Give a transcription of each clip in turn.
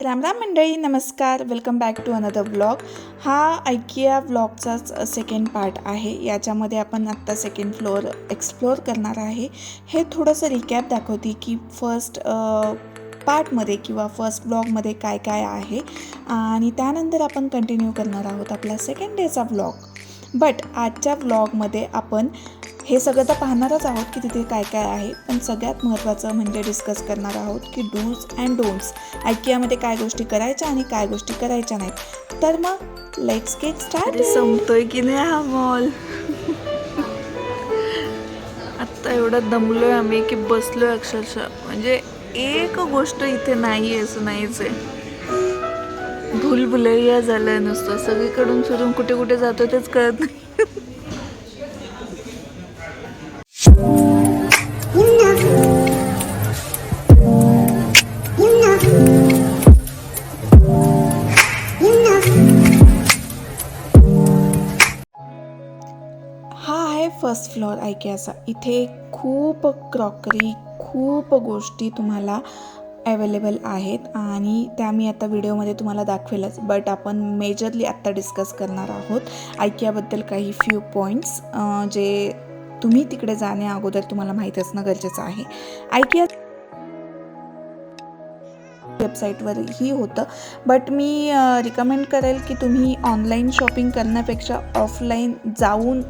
राम राम मंडळी, नमस्कार. Welcome back to another vlog. हा IKEA व्लॉगचाच सेकंड पार्ट आहे. याच्यामध्ये आपण आत्ता सेकंड फ्लोअर एक्सप्लोअर करणार आहे. हे थोडंसं रिकॅप दाखवते की फर्स्ट पार्टमध्ये किंवा फर्स्ट व्लॉगमध्ये काय काय आहे आणि त्यानंतर आपण कंटिन्यू करणार आहोत आपला सेकंड डेचा व्लॉग. बट आजच्या व्लॉगमध्ये आपण हे सगळं तर पाहणारच आहोत की तिथे काय काय आहे, पण सगळ्यात महत्त्वाचं म्हणजे डिस्कस करणार आहोत की डूज अँड डोंट्स. IKEAमध्ये काय गोष्टी करायच्या आणि काय गोष्टी करायच्या नाहीत. तर मग लेट्स गेट स्टार्ट. संपतोय की नाही हा मॉल. आत्ता एवढं दमलोय आम्ही की बसलोय अक्षरशः. म्हणजे एक गोष्ट इथे नाही आहे असं नाहीच आहे. भुलभुलैया झालं नुसतं. सगळीकडून फिरून कुठे कुठे जातो तेच कळत नाही. हा आहे फर्स्ट फ्लोअर IKEAचा. इथे खूप क्रॉकरी, खूप गोष्टी तुम्हाला अवेलेबल आहेत आणि त्या मी आता व्हिडिओमध्ये तुम्हाला दाखवेलच. बट आपण मेजरली आत्ता डिस्कस करणार आहोत IKEAबद्दल काही फ्यू पॉईंट्स जे तुम्ही तिकडे जाण्या अगोदर तुम्हाला माहीत असणं गरजेचं आहे. IKEA वेबसाईटवरही होतं, बट मी रिकमेंड करेल की तुम्ही ऑनलाईन शॉपिंग करण्यापेक्षा ऑफलाईन जाऊन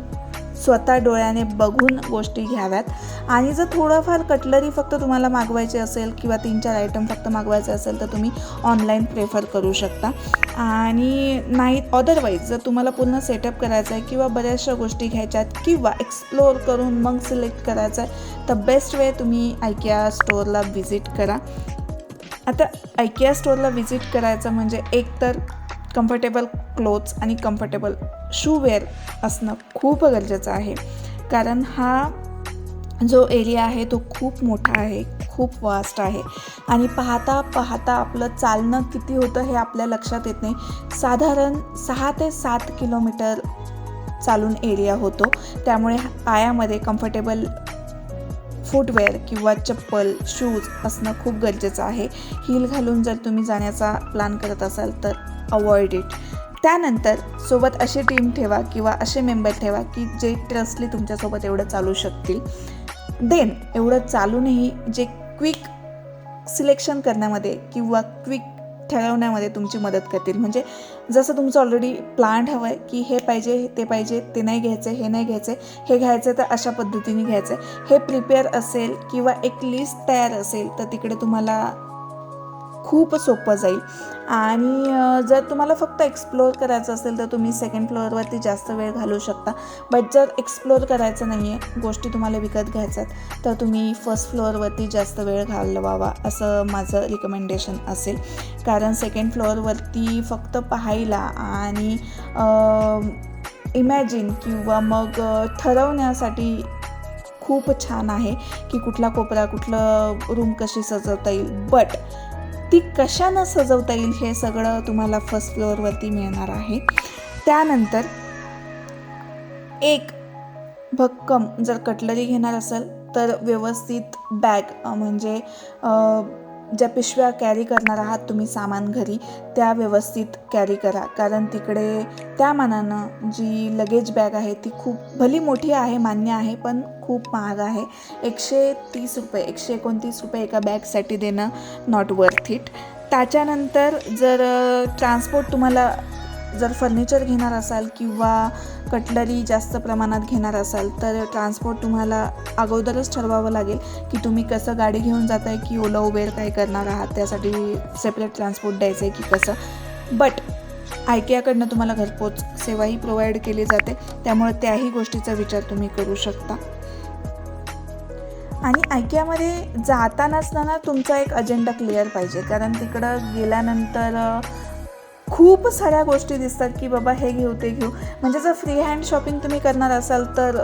स्वतः डोळ्याने बघून गोष्टी घ्याव्यात. आणि जर थोडंफार कटलरी फक्त तुम्हाला मागवायची असेल किंवा 3-4 आयटम फक्त मागवायचे असेल तर तुम्ही ऑनलाईन प्रेफर करू शकता. आणि नाही अदरवाईज जर तुम्हाला पूर्ण सेटअप करायचं आहे किंवा बऱ्याचशा गोष्टी घ्यायच्यात किंवा एक्सप्लोअर करून मग सिलेक्ट करायचं आहे तर बेस्ट वे तुम्ही IKEA स्टोअरला व्हिजिट करा. आता IKEA स्टोअरला व्हिजिट करायचं म्हणजे एकतर कम्फर्टेबल क्लोथ्स आणि कम्फर्टेबल शूवेअर असणं खूप गरजेचं आहे. कारण हा जो एरिया आहे तो खूप मोठा आहे, खूप वास्ट आहे आणि पाहता पाहता आपलं चालणं किती होतं हे आपल्या लक्षात येत नाही. साधारण 6 ते 7 किलोमीटर चालून एरिया होतो. त्यामुळे पायामध्ये कम्फर्टेबल फूटवेअर किंवा चप्पल, शूज असणं खूप गरजेचं आहे. हील घालून जर तुम्ही जाण्याचा प्लॅन करत असाल तर अवॉइड इट. त्यानंतर सोबत अशी टीम ठेवा किंवा असे मेंबर ठेवा की जे ट्रस्टली तुमच्यासोबत एवढं चालू शकतील. देन एवढं चालूनही जे क्विक सिलेक्शन करण्यामध्ये किंवा क्विक ठरवण्यामध्ये तुमची मदत करतील. म्हणजे जसं तुमचं ऑलरेडी प्लॅन हवं आहे की हे पाहिजे, ते पाहिजे, ते नाही घ्यायचं, हे नाही घ्यायचं, हे घ्यायचं तर अशा पद्धतीने घ्यायचं, हे प्रिपेअर असेल किंवा एक लिस्ट तयार असेल तर तिकडे तुम्हाला खूप सोपं जाईल. आणि जर तुम्हाला फक्त एक्सप्लोअर करायचं असेल तर तुम्ही सेकंड फ्लोअरवरती जास्त वेळ घालवू शकता. बट जर एक्सप्लोअर करायचं नाही आहे, गोष्टी तुम्हाला विकत घ्यायच्यात तर तुम्ही फर्स्ट फ्लोअरवरती जास्त वेळ घालवावा असं माझं रिकमेंडेशन असेल. कारण सेकंड फ्लोअरवरती फक्त पाहायला आणि इमॅजिन किंवा मग ठरवण्यासाठी खूप छान आहे की कुठला कोपरा, कुठलं रूम कशी सजवता येईल. बट ती कशानं सजवता येईल हे सगळं तुम्हाला फर्स्ट फ्लोअरवरती मिळणार आहे. त्यानंतर एक भक्कम जर कटलरी घेणार असेल तर व्यवस्थित बॅग म्हणजे ज्या पिशव्या कॅरी करणार आहात तुम्ही सामान घरी त्या व्यवस्थित कॅरी करा. कारण तिकडे त्या मानानं जी लगेज बॅग आहे ती खूप भली मोठी आहे, मान्य आहे, पण खूप महाग आहे. 130 रुपये, 129 रुपये एका बॅगसाठी देणं नॉट वर्थ इट. त्याच्यानंतर जर ट्रान्सपोर्ट तुम्हाला जर फर्निचर घेणार असाल किंवा कटलरी जास्त प्रमाणात घेणार असाल तर ट्रान्सपोर्ट तुम्हाला अगोदरच ठरवावं लागेल की तुम्ही कसं गाडी घेऊन जात आहे की ओला उबेर काय करणार आहात, त्यासाठी सेपरेट ट्रान्सपोर्ट द्यायचं आहे की कसं. बट IKEAकडनं तुम्हाला घरपोच सेवाही प्रोव्हाइड केली जाते, त्यामुळे त्याही गोष्टीचा विचार तुम्ही करू शकता. आणि IKEAमध्ये जातानाच ना तुमचा एक अजेंडा क्लिअर पाहिजे. कारण तिकडं गेल्यानंतर खूप साऱ्या गोष्टी दिसतात की बाबा हे घेऊ ते घेऊ. म्हणजे जर फ्री हँड शॉपिंग तुम्ही करणार असाल तर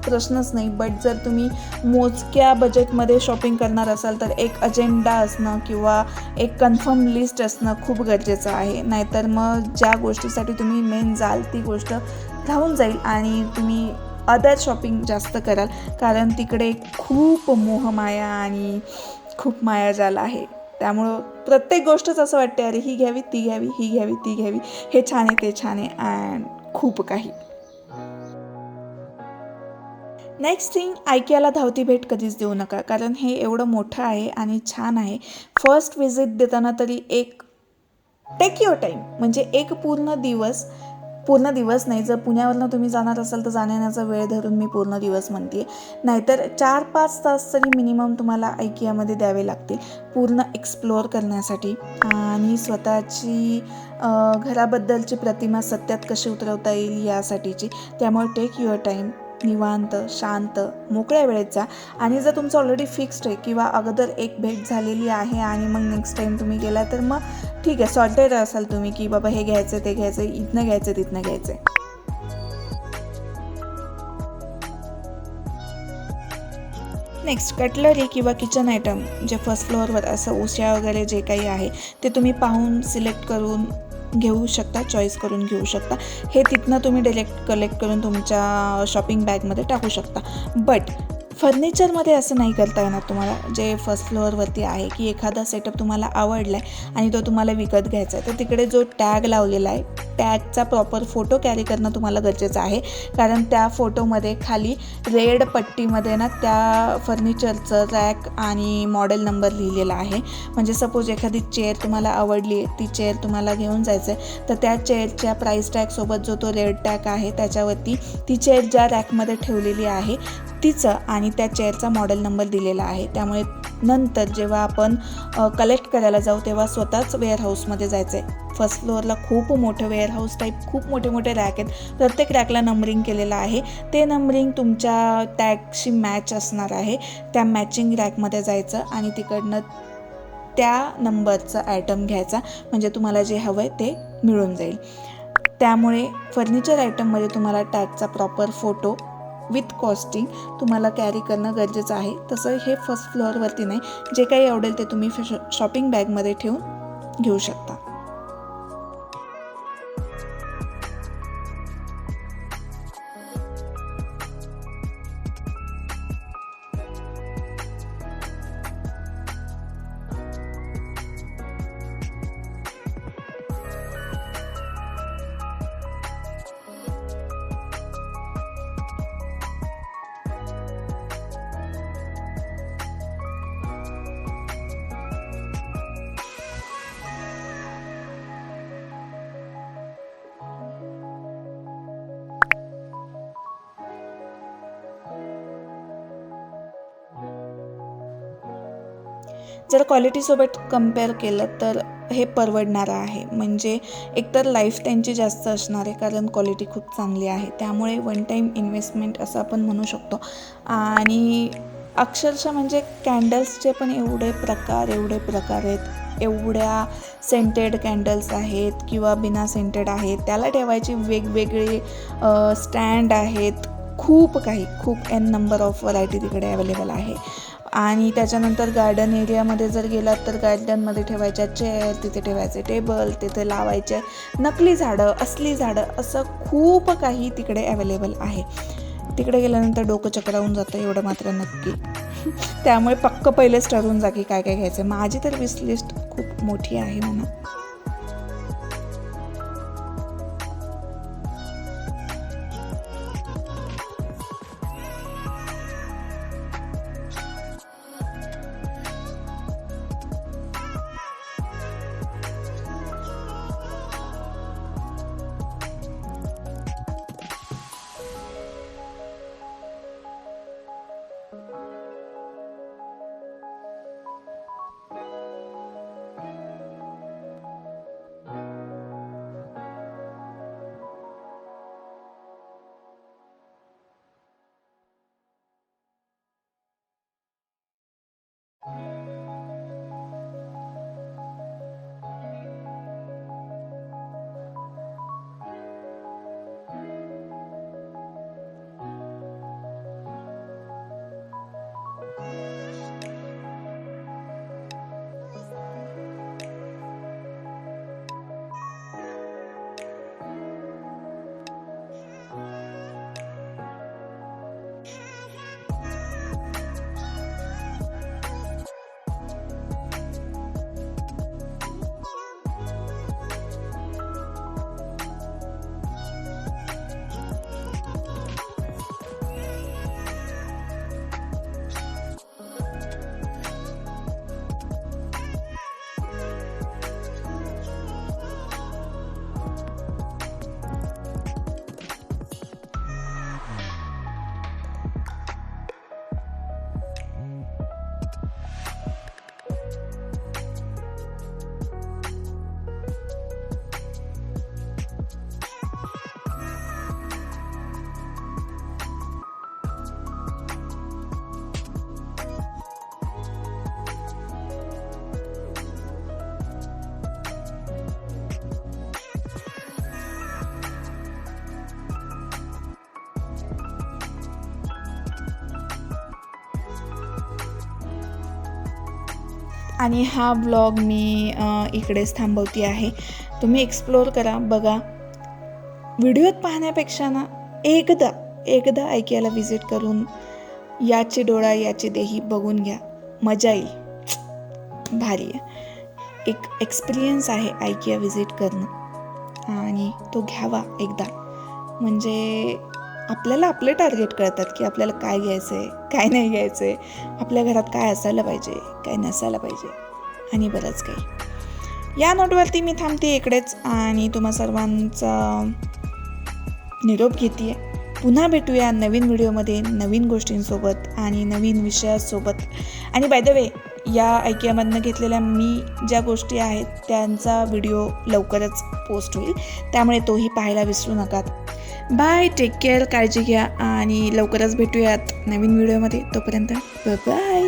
प्रश्नच नाही. बट जर तुम्ही मोजक्या बजेटमध्ये शॉपिंग करणार असाल तर एक अजेंडा असणं किंवा एक कन्फर्म लिस्ट असणं खूप गरजेचं आहे. नाहीतर मग ज्या गोष्टीसाठी तुम्ही मेन जाल ती गोष्ट राहून जाईल आणि तुम्ही अदर शॉपिंग जास्त कराल. कारण तिकडे खूप मोहमाया आणि खूप मायाजाल आहे. त्यामुळं प्रत्येक गोष्टच असं वाटते अरे ही घ्यावी ती घ्यावी, ही घ्यावी ती घ्यावी, हे छान आहे ते छान आहे अँड खूप काही. नेक्स्ट थिंग, IKEAला धावती भेट कधीच देऊ नका, कारण हे एवढं मोठं आहे आणि छान आहे. फर्स्ट विजिट देताना तरी एक टेक युअर टाईम, म्हणजे एक पूर्ण दिवस नाही, जर पुण्यावरनं तुम्ही जाणार असाल तर जाण्याचा वेळ धरून मी पूर्ण दिवस म्हणते, नाहीतर 4-5 तास तरी मिनिमम तुम्हाला IKEAमध्ये द्यावे लागतील पूर्ण एक्सप्लोअर करण्यासाठी आणि स्वतःची घराबद्दलची प्रतिमा सत्यात कशी उतरवता येईल यासाठीची. त्यामुळे टेक युअर टाईम, निवांत शांत मोकळ्या वेळेत जा. आणि जर तुमचं ऑलरेडी फिक्स्ड आहे किंवा अगोदर एक भेट झालेली आहे आणि मग नेक्स्ट टाईम तुम्ही गेला तर मग ठीक आहे, सॉर्टेड असाल तुम्ही की बाबा हे घ्यायचं ते घ्यायचं, इथनं घ्यायचं तिथनं घ्यायचं. नेक्स्ट, कटलरी किंवा किचन आयटम जे फर्स्ट फ्लोअरवर असं उश्या वगैरे जे काही आहे ते तुम्ही पाहून सिलेक्ट करून घेऊ शकता, चॉईस करून घेऊ शकता. हे तिथनं तुम्ही डायरेक्ट कलेक्ट करून तुमच्या शॉपिंग बॅगमध्ये टाकू शकता. बट फर्निचरमध्ये असं नाही करता येणार तुम्हाला, जे फर्स्ट फ्लोअरवरती आहे की एखादा सेटअप तुम्हाला आवडला आहे आणि तो तुम्हाला विकत घ्यायचा आहे, तर तिकडे जो टॅग लावलेला आहे टॅगचा प्रॉपर फोटो कॅरी करणं तुम्हाला गरजेचं आहे. कारण त्या फोटोमध्ये खाली रेड पट्टीमध्ये ना त्या फर्निचरचं रॅक आणि मॉडेल नंबर लिहिलेला आहे. म्हणजे सपोज एखादी चेअर तुम्हाला आवडली आहे, ती चेअर तुम्हाला घेऊन जायचं आहे, तर त्या चेअरच्या प्राईस टॅगसोबत जो तो रेड टॅग आहे त्याच्यावरती ती चेअर ज्या रॅकमध्ये ठेवलेली आहे तिचं आणि त्या चेअरचा मॉडेल नंबर दिलेला आहे. त्यामुळे नंतर जेव्हा आपण कलेक्ट करायला जाऊ तेव्हा स्वतःच वेअरहाऊसमध्ये जायचं आहे. फर्स्ट फ्लोअरला खूप मोठं वेअरहाऊस टाईप खूप मोठे मोठे रॅक आहेत, प्रत्येक रॅकला नंबरिंग केलेलं आहे. ते नंबरिंग तुमच्या टॅगशी मॅच असणार आहे. त्या मॅचिंग रॅकमध्ये जायचं आणि तिकडनं त्या नंबरचं आयटम घ्यायचा, म्हणजे तुम्हाला जे हवं आहे ते मिळून जाईल. त्यामुळे फर्निचर आयटममध्ये तुम्हाला टॅगचा प्रॉपर फोटो विथ कॉस्टिंग तुम्हाला कॅरी करणं गरजेचं आहे. तसं हे फर्स्ट फ्लोअरवरती नाही, जे काही आवडेल ते तुम्ही शॉपिंग बॅगमध्ये ठेवून घेऊ शकता. जर क्वालिटीसोबत कम्पेअर केलं तर हे परवडणारं आहे. म्हणजे एकतर लाईफ त्यांची जास्त असणार आहे, कारण क्वालिटी खूप चांगली आहे. त्यामुळे वन टाईम इन्व्हेस्टमेंट असं आपण म्हणू शकतो. आणि अक्षरशः म्हणजे कॅन्डल्सचे पण एवढे प्रकार आहेत, एवढ्या सेंटेड कॅन्डल्स आहेत किंवा बिना सेंटेड आहेत, त्याला ठेवायची वेगवेगळे स्टँड आहेत, खूप एन नंबर ऑफ व्हरायटी तिकडे अवेलेबल आहे. आणि त्याच्यानंतर गार्डन एरियामध्ये जर गेलात तर गार्डनमध्ये ठेवायच्या चेअर, तिथे ठेवायचे टेबल, तिथे लावायचे नकली झाडं, असली झाडं, असं खूप काही तिकडे अवेलेबल आहे. तिकडे गेल्यानंतर डोकं चक्रावून जातं एवढं मात्र नक्की. त्यामुळे पक्क पहिलेच ठरवून जा की काय काय घ्यायचं. माझी तर विश लिस्ट खूप मोठी आहे म्हणा. आणि हा ब्लॉग मी इकडेच थांबवते आहे. तुम्ही एक्सप्लोअर करा, बघा. व्हिडिओत पाहण्यापेक्षा ना एकदा IKEAला व्हिजिट करून याची डोळा याची देही बघून घ्या, मजा येईल. भारी आहे. एक एक्सपिरियन्स आहे IKEA व्हिजिट करणं आणि तो घ्यावा एकदा. म्हणजे आपल्याला आपले टार्गेट कळतात की आपल्याला काय घ्यायचं आहे, काय नाही घ्यायचं आहे, आपल्या घरात काय असायला पाहिजे, काय नसायला पाहिजे आणि बरंच काही. या नोटवरती मी थांबते इकडेच आणि तुम्हा सर्वांचा निरोप घेते. पुन्हा भेटूया नवीन व्हिडिओमध्ये, नवीन गोष्टींसोबत आणि नवीन विषयासोबत. आणि बाय द वे, या IKEAमधनं घेतलेल्या मी ज्या गोष्टी आहेत त्यांचा व्हिडिओ लवकरच पोस्ट होईल, त्यामुळे तोही पाहायला विसरू नका. बाय, टेक केअर, काळजी घ्या आणि लवकरच भेटूयात नवीन व्हिडिओमध्ये. तोपर्यंत बाय.